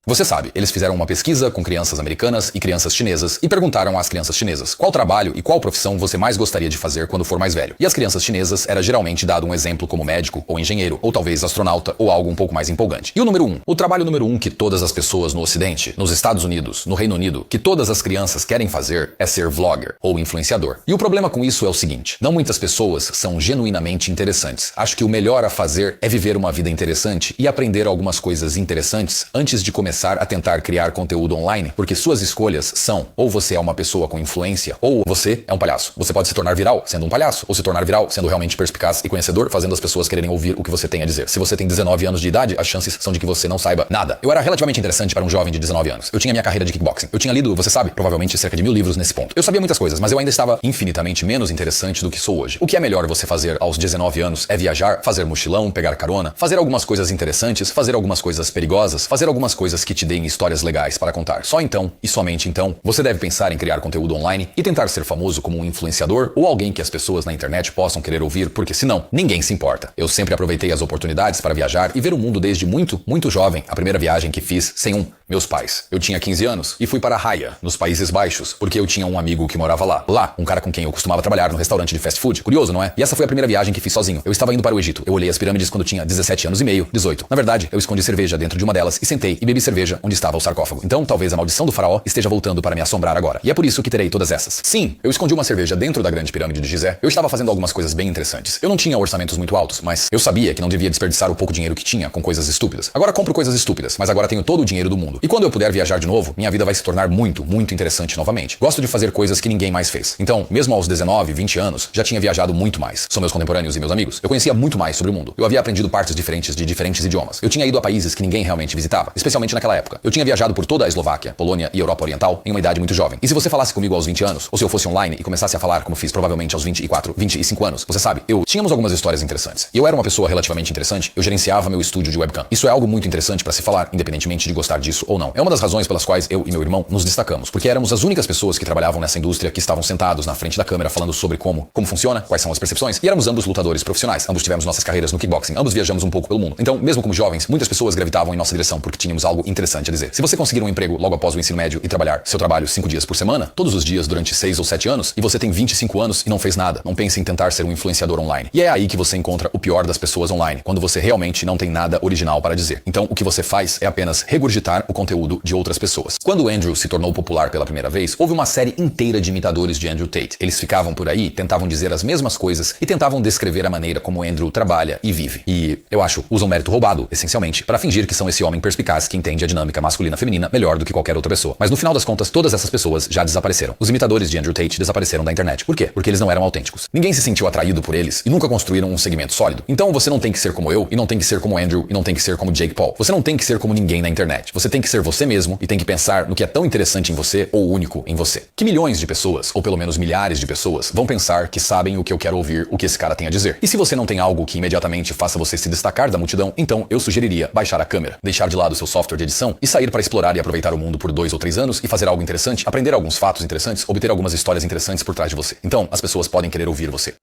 Você sabe, eles fizeram uma pesquisa com crianças americanas e crianças chinesas e perguntaram às crianças chinesas qual trabalho e qual profissão você mais gostaria de fazer quando for mais velho. E às crianças chinesas era geralmente dado um exemplo como médico ou engenheiro, ou talvez astronauta ou algo um pouco mais empolgante. E o número 1, o trabalho número 1 que todas as pessoas no Ocidente, nos Estados Unidos, no Reino Unido, que todas as crianças querem fazer é ser vlogger ou influenciador. E o problema com isso é o seguinte, não muitas pessoas são genuinamente interessantes. Acho que o melhor a fazer é viver uma vida interessante e aprender algumas coisas interessantes antes de começar a tentar criar conteúdo online, porque suas escolhas são ou você é uma pessoa com influência ou você é um palhaço. Você pode se tornar viral sendo um palhaço ou se tornar viral sendo realmente perspicaz e conhecedor, fazendo as pessoas quererem ouvir o que você tem a dizer. Se você tem 19 anos de idade, as chances são de que você não saiba nada. Eu era relativamente interessante para um jovem de 19 anos. Eu tinha minha carreira de kickboxing. Eu tinha lido, você sabe, provavelmente cerca de 1000 livros nesse ponto. Eu sabia muitas coisas, mas eu ainda estava infinitamente menos interessante do que sou hoje. O que é melhor você fazer aos 19 anos é viajar, fazer mochilão, pegar carona, fazer algumas coisas interessantes, fazer algumas coisas perigosas, fazer algumas coisas que te deem histórias legais para contar. Só então, e somente então, você deve pensar em criar conteúdo online e tentar ser famoso como um influenciador ou alguém que as pessoas na internet possam querer ouvir, porque senão, ninguém se importa. Eu sempre aproveitei as oportunidades para viajar e ver o mundo desde muito jovem. A primeira viagem que fiz sem meus pais. Eu tinha 15 anos e fui para Haia, nos Países Baixos, porque eu tinha um amigo que morava lá. Lá, um cara com quem eu costumava trabalhar no restaurante de fast food. Curioso, não é? E essa foi a primeira viagem que fiz sozinho. Eu estava indo para o Egito. Eu olhei as pirâmides quando tinha 17 anos e meio, 18. Na verdade, eu escondi cerveja dentro de uma delas e sentei e bebi cerveja onde estava o sarcófago. Então, talvez a maldição do faraó esteja voltando para me assombrar agora. E é por isso que terei todas essas. Sim, eu escondi uma cerveja dentro da grande pirâmide de Gizé. Eu estava fazendo algumas coisas bem interessantes. Eu não tinha orçamentos muito altos, mas eu sabia que não devia desperdiçar o pouco dinheiro que tinha com coisas estúpidas. Agora compro coisas estúpidas, mas agora tenho todo o dinheiro do mundo. E quando eu puder viajar de novo, minha vida vai se tornar muito interessante novamente. Gosto de fazer coisas que ninguém mais fez. Então, mesmo aos 19, 20 anos, já tinha viajado muito mais. São meus contemporâneos e meus amigos. Eu conhecia muito mais sobre o mundo. Eu havia aprendido partes diferentes de diferentes idiomas. Eu tinha ido a países que ninguém realmente visitava, especialmente naquela época. Eu tinha viajado por toda a Eslováquia, Polônia e Europa Oriental em uma idade muito jovem. E se você falasse comigo aos 20 anos, ou se eu fosse online e começasse a falar como fiz provavelmente aos 24, 25 anos, você sabe, tínhamos algumas histórias interessantes. E eu era uma pessoa relativamente interessante, eu gerenciava meu estúdio de webcam. Isso é algo muito interessante para se falar, independentemente de gostar disso ou não. É uma das razões pelas quais eu e meu irmão nos destacamos, porque éramos as únicas pessoas que trabalhavam nessa indústria que estavam sentados na frente da câmera falando sobre como funciona, quais são as percepções, e éramos ambos lutadores profissionais. Ambos tivemos nossas carreiras no kickboxing, ambos viajamos um pouco pelo mundo. Então, mesmo como jovens, muitas pessoas gravitavam em nossa direção porque tínhamos algo interessante a dizer. Se você conseguir um emprego logo após o ensino médio e trabalhar seu trabalho 5 dias por semana, todos os dias durante 6 ou 7 anos, e você tem 25 anos e não fez nada, não pense em tentar ser um influenciador online. E é aí que você encontra o pior das pessoas online, quando você realmente não tem nada original para dizer. Então, o que você faz é apenas regurgitar o conteúdo de outras pessoas. Quando o Andrew se tornou popular pela primeira vez, houve uma série inteira de imitadores de Andrew Tate. Eles ficavam por aí, tentavam dizer as mesmas coisas e tentavam descrever a maneira como Andrew trabalha e vive. E, eu acho, usam mérito roubado, essencialmente, para fingir que são esse homem perspicaz que entende a dinâmica masculina-feminina melhor do que qualquer outra pessoa. Mas no final das contas, todas essas pessoas já desapareceram. Os imitadores de Andrew Tate desapareceram da internet. Por quê? Porque eles não eram autênticos. Ninguém se sentiu atraído por eles e nunca construíram um segmento sólido. Então você não tem que ser como eu, e não tem que ser como Andrew, e não tem que ser como Jake Paul. Você não tem que ser como ninguém na internet. Você tem que ser você mesmo e tem que pensar no que é tão interessante em você ou único em você. Que milhões de pessoas, ou pelo menos milhares de pessoas, vão pensar que sabem o que eu quero ouvir, o que esse cara tem a dizer. E se você não tem algo que imediatamente faça você se destacar da multidão, então eu sugeriria baixar a câmera, deixar de lado seu software de edição e sair para explorar e aproveitar o mundo por 2 ou 3 anos e fazer algo interessante, aprender alguns fatos interessantes, obter algumas histórias interessantes por trás de você. Então, as pessoas podem querer ouvir você.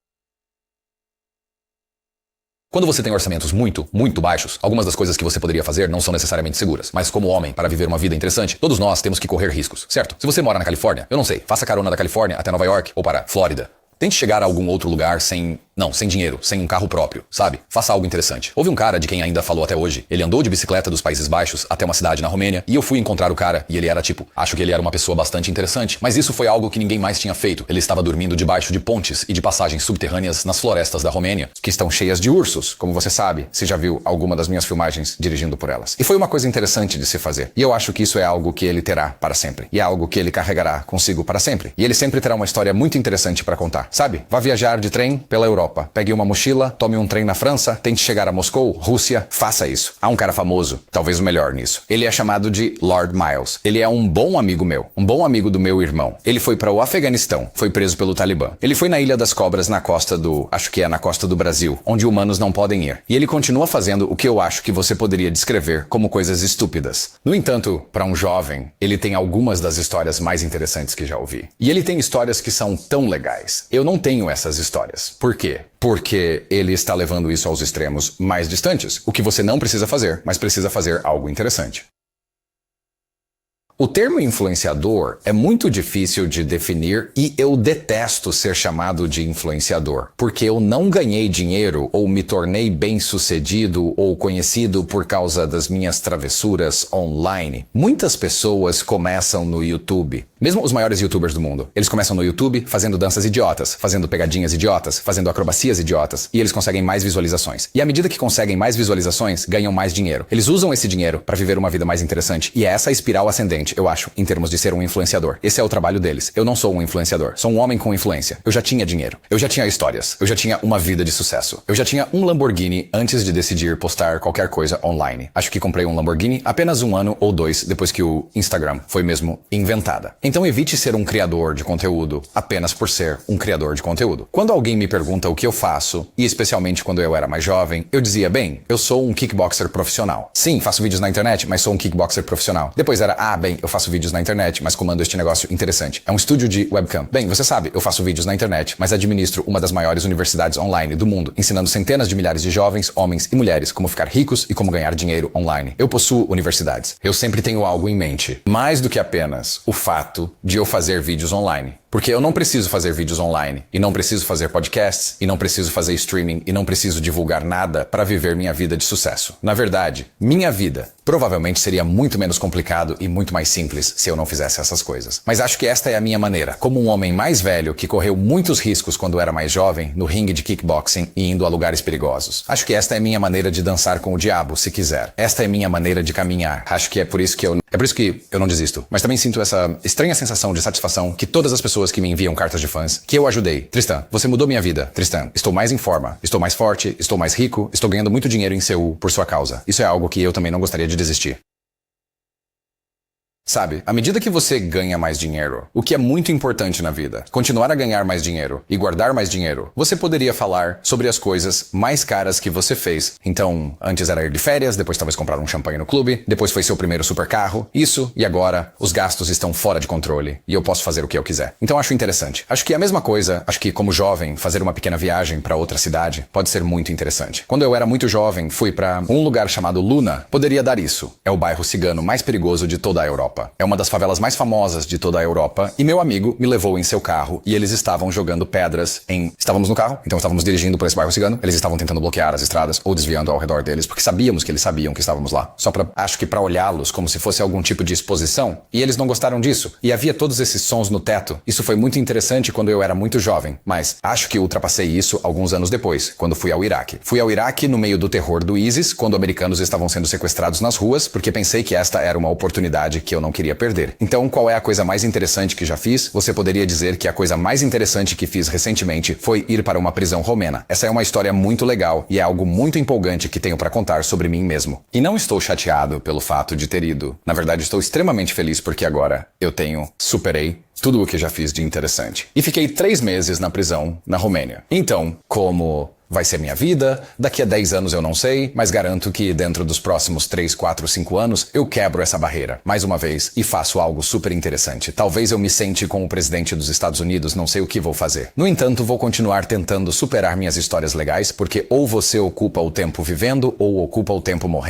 Quando você tem orçamentos muito baixos, algumas das coisas que você poderia fazer não são necessariamente seguras. Mas como homem, para viver uma vida interessante, todos nós temos que correr riscos, certo? Se você mora na Califórnia, eu não sei, faça carona da Califórnia até Nova York ou para Flórida. Tente chegar a algum outro lugar sem dinheiro, sem um carro próprio, sabe? Faça algo interessante. Houve um cara de quem ainda falou até hoje. Ele andou de bicicleta dos Países Baixos até uma cidade na Romênia e eu fui encontrar o cara e ele era acho que ele era uma pessoa bastante interessante, mas isso foi algo que ninguém mais tinha feito. Ele estava dormindo debaixo de pontes e de passagens subterrâneas nas florestas da Romênia, que estão cheias de ursos, como você sabe, se já viu alguma das minhas filmagens dirigindo por elas. E foi uma coisa interessante de se fazer. E eu acho que isso é algo que ele terá para sempre. E é algo que ele carregará consigo para sempre. E ele sempre terá uma história muito interessante para contar, sabe? Vá viajar de trem pela Europa, pegue uma mochila, tome um trem na França, tente chegar a Moscou, Rússia, faça isso. Há um cara famoso, talvez o melhor nisso. Ele é chamado de Lord Miles. Ele é um bom amigo meu, um bom amigo do meu irmão. Ele foi para o Afeganistão, foi preso pelo Talibã. Ele foi na Ilha das Cobras na costa na costa do Brasil, onde humanos não podem ir. E ele continua fazendo o que eu acho que você poderia descrever como coisas estúpidas. No entanto, para um jovem, ele tem algumas das histórias mais interessantes que já ouvi. E ele tem histórias que são tão legais. Eu não tenho essas histórias. Por quê? Porque ele está levando isso aos extremos mais distantes, o que você não precisa fazer, mas precisa fazer algo interessante. O termo influenciador é muito difícil de definir e eu detesto ser chamado de influenciador, porque eu não ganhei dinheiro ou me tornei bem-sucedido ou conhecido por causa das minhas travessuras online. Muitas pessoas começam no YouTube. Mesmo os maiores YouTubers do mundo, eles começam no YouTube fazendo danças idiotas, fazendo pegadinhas idiotas, fazendo acrobacias idiotas, e eles conseguem mais visualizações. E à medida que conseguem mais visualizações, ganham mais dinheiro. Eles usam esse dinheiro para viver uma vida mais interessante, e é essa a espiral ascendente, eu acho, em termos de ser um influenciador. Esse é o trabalho deles. Eu não sou um influenciador, sou um homem com influência. Eu já tinha dinheiro, eu já tinha histórias, eu já tinha uma vida de sucesso. Eu já tinha um Lamborghini antes de decidir postar qualquer coisa online. Acho que comprei um Lamborghini apenas 1 ano ou 2 depois que o Instagram foi mesmo inventada. Então evite ser um criador de conteúdo apenas por ser um criador de conteúdo. Quando alguém me pergunta o que eu faço, e especialmente quando eu era mais jovem, eu dizia, bem, eu sou um kickboxer profissional. Sim, faço vídeos na internet, mas sou um kickboxer profissional. Depois era, bem, eu faço vídeos na internet, mas comando este negócio interessante. É um estúdio de webcam. Bem, você sabe, eu faço vídeos na internet, mas administro uma das maiores universidades online do mundo, ensinando centenas de milhares de jovens, homens e mulheres como ficar ricos e como ganhar dinheiro online. Eu possuo universidades. Eu sempre tenho algo em mente, mais do que apenas o fato de eu fazer vídeos online. Porque eu não preciso fazer vídeos online, e não preciso fazer podcasts, e não preciso fazer streaming, e não preciso divulgar nada para viver minha vida de sucesso. Na verdade, minha vida provavelmente seria muito menos complicado e muito mais simples se eu não fizesse essas coisas. Mas acho que esta é a minha maneira. Como um homem mais velho que correu muitos riscos quando era mais jovem, no ringue de kickboxing e indo a lugares perigosos. Acho que esta é a minha maneira de dançar com o diabo, se quiser. Esta é a minha maneira de caminhar. Acho que é por isso que eu não desisto. Mas também sinto essa estranha sensação de satisfação que todas as pessoas que me enviam cartas de fãs, que eu ajudei. Tristan, você mudou minha vida. Tristan, estou mais em forma, estou mais forte, estou mais rico, estou ganhando muito dinheiro em Seul por sua causa. Isso é algo que eu também não gostaria de desistir. Sabe, à medida que você ganha mais dinheiro, o que é muito importante na vida, continuar a ganhar mais dinheiro e guardar mais dinheiro, você poderia falar sobre as coisas mais caras que você fez. Então, antes era ir de férias, depois talvez comprar um champanhe no clube, depois foi seu primeiro supercarro, isso, e agora os gastos estão fora de controle e eu posso fazer o que eu quiser. Então acho interessante. Acho que é a mesma coisa, acho que como jovem, fazer uma pequena viagem para outra cidade pode ser muito interessante. Quando eu era muito jovem, fui para um lugar chamado Luna, poderia dar isso. É o bairro cigano mais perigoso de toda a Europa. É uma das favelas mais famosas de toda a Europa e meu amigo me levou em seu carro e eles estavam jogando pedras em... Estávamos no carro, então estávamos dirigindo por esse bairro cigano, eles estavam tentando bloquear as estradas ou desviando ao redor deles, porque sabíamos que eles sabiam que estávamos lá. Acho que para olhá-los como se fosse algum tipo de exposição, e eles não gostaram disso. E havia todos esses sons no teto. Isso foi muito interessante quando eu era muito jovem, mas acho que ultrapassei isso alguns anos depois, quando fui ao Iraque. Fui ao Iraque no meio do terror do ISIS, quando americanos estavam sendo sequestrados nas ruas, porque pensei que esta era uma oportunidade que eu não queria perder. Então, qual é a coisa mais interessante que já fiz? Você poderia dizer que a coisa mais interessante que fiz recentemente foi ir para uma prisão romena. Essa é uma história muito legal e é algo muito empolgante que tenho para contar sobre mim mesmo. E não estou chateado pelo fato de ter ido. Na verdade, estou extremamente feliz porque agora superei tudo o que já fiz de interessante. E fiquei 3 meses na prisão na Romênia. Então, como vai ser minha vida? Daqui a 10 anos eu não sei, mas garanto que dentro dos próximos 3, 4, 5 anos eu quebro essa barreira, mais uma vez, e faço algo super interessante. Talvez eu me sente como o presidente dos Estados Unidos, não sei o que vou fazer. No entanto, vou continuar tentando superar minhas histórias legais, porque ou você ocupa o tempo vivendo ou ocupa o tempo morrendo.